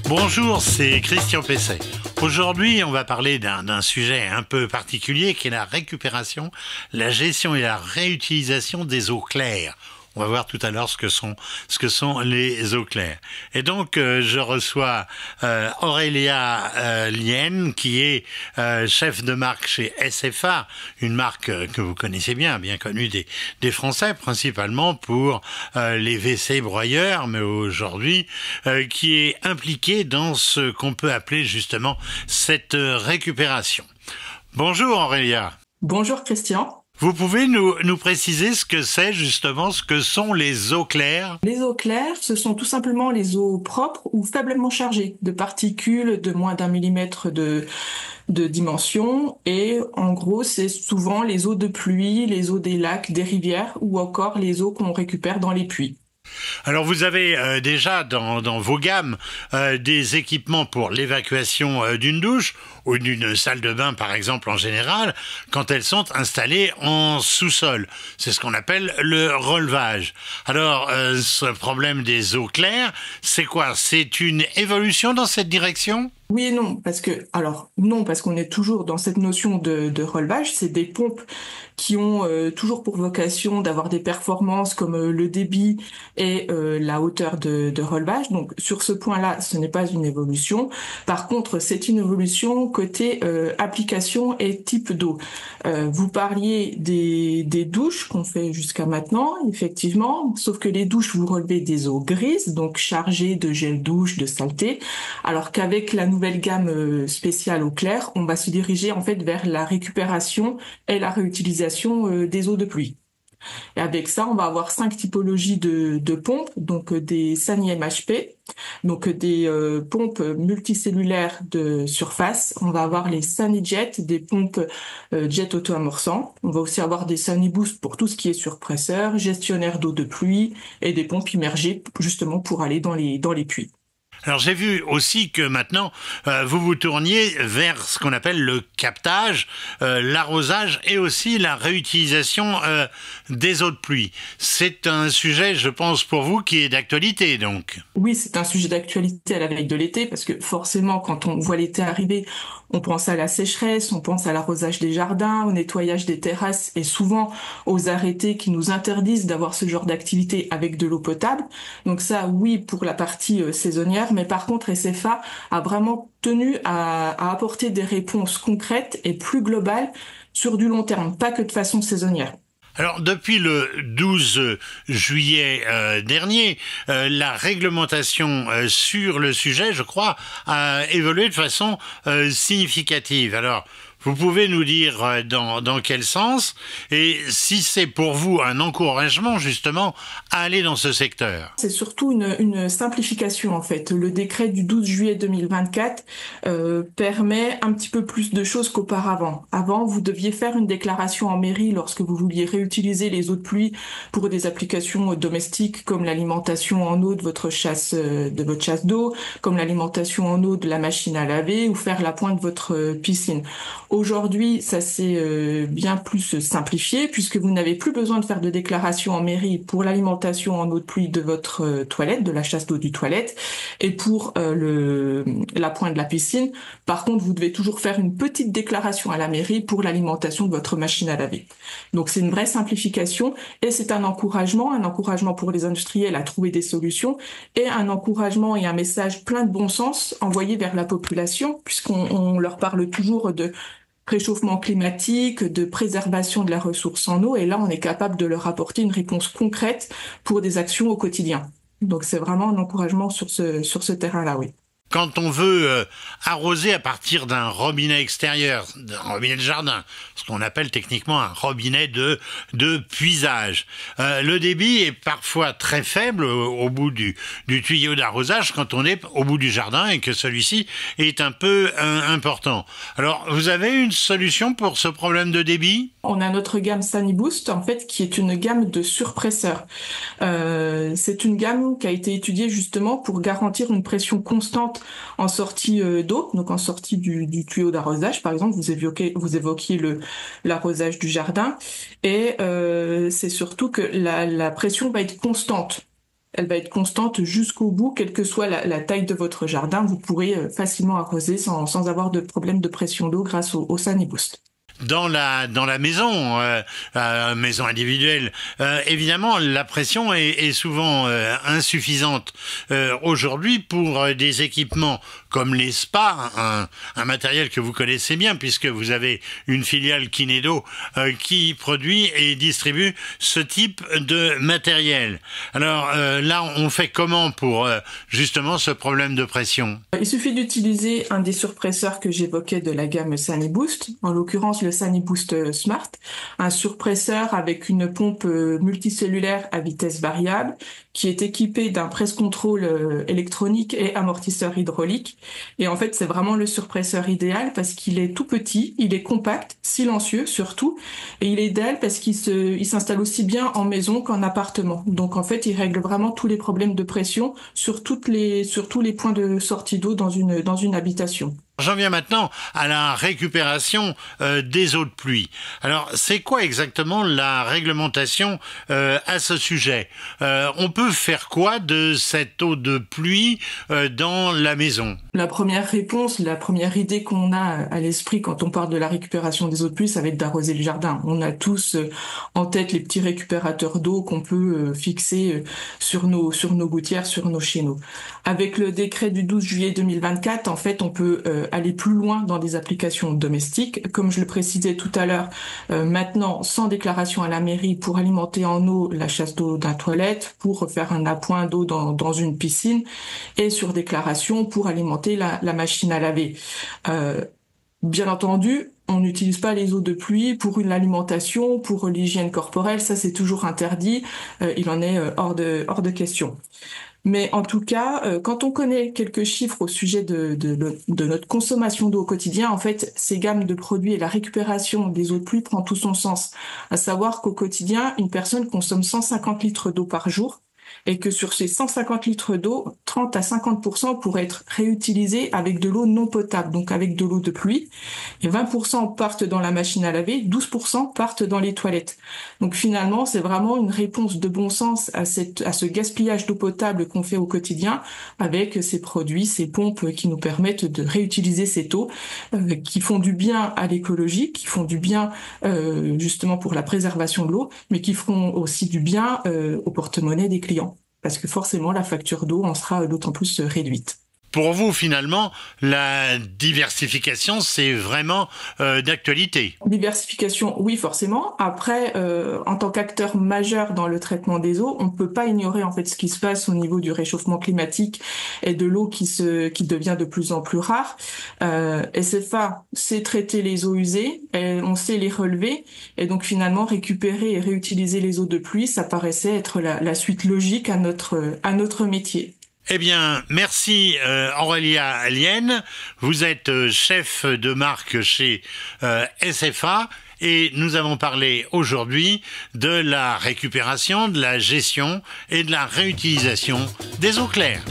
Bonjour, c'est Christian Pesset. Aujourd'hui, on va parler d'un sujet un peu particulier qui est la récupération, la gestion et la réutilisation des eaux claires. On va voir tout à l'heure ce que sont les eaux claires. Et donc, je reçois Aurélia Lienne, qui est chef de marque chez SFA, une marque que vous connaissez bien connue des Français, principalement pour les WC broyeurs, mais aujourd'hui, qui est impliquée dans ce qu'on peut appeler justement cette récupération. Bonjour Aurélia. Bonjour Christian. Vous pouvez nous préciser ce que c'est justement, ce que sont les eaux claires? Les eaux claires, ce sont tout simplement les eaux propres ou faiblement chargées de particules de moins d'1 millimètre de dimension. Et en gros, c'est souvent les eaux de pluie, les eaux des lacs, des rivières ou encore les eaux qu'on récupère dans les puits. Alors vous avez déjà dans vos gammes des équipements pour l'évacuation d'une douche ou d'une salle de bain par exemple en général quand elles sont installées en sous-sol. C'est ce qu'on appelle le relevage. Alors ce problème des eaux claires, c'est quoi? C'est une évolution dans cette direction ? Oui et non, parce qu'on est toujours dans cette notion de relevage. C'est des pompes qui ont toujours pour vocation d'avoir des performances comme le débit et la hauteur de relevage. Donc sur ce point-là, ce n'est pas une évolution. Par contre, c'est une évolution côté application et type d'eau. Vous parliez des douches qu'on fait jusqu'à maintenant, effectivement, sauf que les douches, vous relevez des eaux grises, donc chargées de gel douche, de saleté, alors qu'avec la nouvelle gamme spéciale eau claire, on va se diriger en fait vers la récupération et la réutilisation des eaux de pluie. Et avec ça, on va avoir 5 typologies de pompes, donc des SANI MHP, donc des pompes multicellulaires de surface. On va avoir les SaniJet, des pompes jet auto-amorçants. On va aussi avoir des SaniBoost pour tout ce qui est surpresseur, gestionnaire d'eau de pluie et des pompes immergées justement pour aller dans les puits. Alors j'ai vu aussi que maintenant vous vous tourniez vers ce qu'on appelle le captage, l'arrosage et aussi la réutilisation des eaux de pluie. C'est un sujet, je pense, pour vous qui est d'actualité donc. Oui, c'est un sujet d'actualité à la veille de l'été parce que forcément quand on voit l'été arriver, on pense à la sécheresse, on pense à l'arrosage des jardins, au nettoyage des terrasses et souvent aux arrêtés qui nous interdisent d'avoir ce genre d'activité avec de l'eau potable. Donc ça, oui, pour la partie saisonnière, mais par contre, SFA a vraiment tenu à apporter des réponses concrètes et plus globales sur du long terme, pas que de façon saisonnière. Alors, depuis le 12 juillet dernier, la réglementation sur le sujet, je crois, a évolué de façon significative. Alors, vous pouvez nous dire dans quel sens et si c'est pour vous un encouragement justement à aller dans ce secteur. C'est surtout une simplification en fait. Le décret du 12 juillet 2024 permet un petit peu plus de choses qu'auparavant. Avant, vous deviez faire une déclaration en mairie lorsque vous vouliez réutiliser les eaux de pluie pour des applications domestiques comme l'alimentation en eau de votre chasse d'eau, comme l'alimentation en eau de la machine à laver ou faire la pointe de votre piscine. Aujourd'hui, ça s'est bien plus simplifié puisque vous n'avez plus besoin de faire de déclaration en mairie pour l'alimentation en eau de pluie de votre toilette, de la chasse d'eau du toilette, et pour la pointe de la piscine. Par contre, vous devez toujours faire une petite déclaration à la mairie pour l'alimentation de votre machine à laver. Donc c'est une vraie simplification et c'est un encouragement pour les industriels à trouver des solutions et un encouragement et un message plein de bon sens envoyé vers la population puisqu'on leur parle toujours de réchauffement climatique, de préservation de la ressource en eau. Et là, on est capable de leur apporter une réponse concrète pour des actions au quotidien. Donc, c'est vraiment un encouragement sur ce terrain-là, oui. Quand on veut arroser à partir d'un robinet extérieur, d'un robinet de jardin, ce qu'on appelle techniquement un robinet de puisage, le débit est parfois très faible au bout du tuyau d'arrosage quand on est au bout du jardin et que celui-ci est un peu important. Alors, vous avez une solution pour ce problème de débit ? On a notre gamme SaniBoost, en fait, qui est une gamme de surpresseurs. C'est une gamme qui a été étudiée justement pour garantir une pression constante en sortie d'eau, donc en sortie du tuyau d'arrosage. Par exemple, vous évoquiez l'arrosage du jardin. Et c'est surtout que la pression va être constante. elle va être constante jusqu'au bout, quelle que soit la taille de votre jardin. Vous pourrez facilement arroser sans avoir de problème de pression d'eau grâce au SaniBoost. Dans la maison, maison individuelle, évidemment, la pression est souvent insuffisante. Aujourd'hui, pour des équipements comme les spas, un matériel que vous connaissez bien, puisque vous avez une filiale Kinedo qui produit et distribue ce type de matériel. Alors là, on fait comment pour justement ce problème de pression? Il suffit d'utiliser un des surpresseurs que j'évoquais de la gamme SaniBoost, en l'occurrence le SaniBoost Smart, un surpresseur avec une pompe multicellulaire à vitesse variable qui est équipé d'un presse-contrôle électronique et amortisseur hydraulique. Et en fait, c'est vraiment le surpresseur idéal parce qu'il est tout petit, il est compact, silencieux surtout, et il est idéal parce qu'il s'installe aussi bien en maison qu'en appartement. Donc en fait, il règle vraiment tous les problèmes de pression sur tous les points de sortie d'eau dans une habitation. J'en viens maintenant à la récupération des eaux de pluie. Alors, c'est quoi exactement la réglementation à ce sujet? On peut faire quoi de cette eau de pluie dans la maison? La première réponse, la première idée qu'on a à l'esprit quand on parle de la récupération des eaux de pluie, ça va être d'arroser le jardin. On a tous en tête les petits récupérateurs d'eau qu'on peut fixer sur nos gouttières, sur nos chéneaux. Avec le décret du 12 juillet 2024, en fait, on peut aller plus loin dans des applications domestiques. Comme je le précisais tout à l'heure, maintenant, sans déclaration à la mairie, pour alimenter en eau la chasse d'eau d'un toilette, pour faire un appoint d'eau dans une piscine, et sur déclaration pour alimenter la machine à laver. Bien entendu, on n'utilise pas les eaux de pluie pour une alimentation, pour l'hygiène corporelle, ça c'est toujours interdit, il en est hors de question. Mais en tout cas, quand on connaît quelques chiffres au sujet de notre consommation d'eau au quotidien, en fait, ces gammes de produits et la récupération des eaux de pluie prend tout son sens. À savoir qu'au quotidien, une personne consomme 150 litres d'eau par jour et que sur ces 150 litres d'eau, 30 à 50% pourraient être réutilisés avec de l'eau non potable, donc avec de l'eau de pluie, et 20% partent dans la machine à laver, 12% partent dans les toilettes. Donc finalement, c'est vraiment une réponse de bon sens à ce gaspillage d'eau potable qu'on fait au quotidien avec ces produits, ces pompes qui nous permettent de réutiliser cette eau, qui font du bien à l'écologie, qui font du bien justement pour la préservation de l'eau, mais qui feront aussi du bien au porte-monnaie des clients. Parce que forcément, la facture d'eau en sera d'autant plus réduite. Pour vous, finalement, la diversification, c'est vraiment d'actualité. Diversification, oui, forcément. Après, en tant qu'acteur majeur dans le traitement des eaux, on ne peut pas ignorer en fait ce qui se passe au niveau du réchauffement climatique et de l'eau qui devient de plus en plus rare. SFA sait traiter les eaux usées, et on sait les relever, et donc finalement récupérer et réutiliser les eaux de pluie, ça paraissait être la suite logique à notre métier. Eh bien, merci Aurélia Lienne. Vous êtes chef de marque chez SFA et nous avons parlé aujourd'hui de la récupération, de la gestion et de la réutilisation des eaux claires.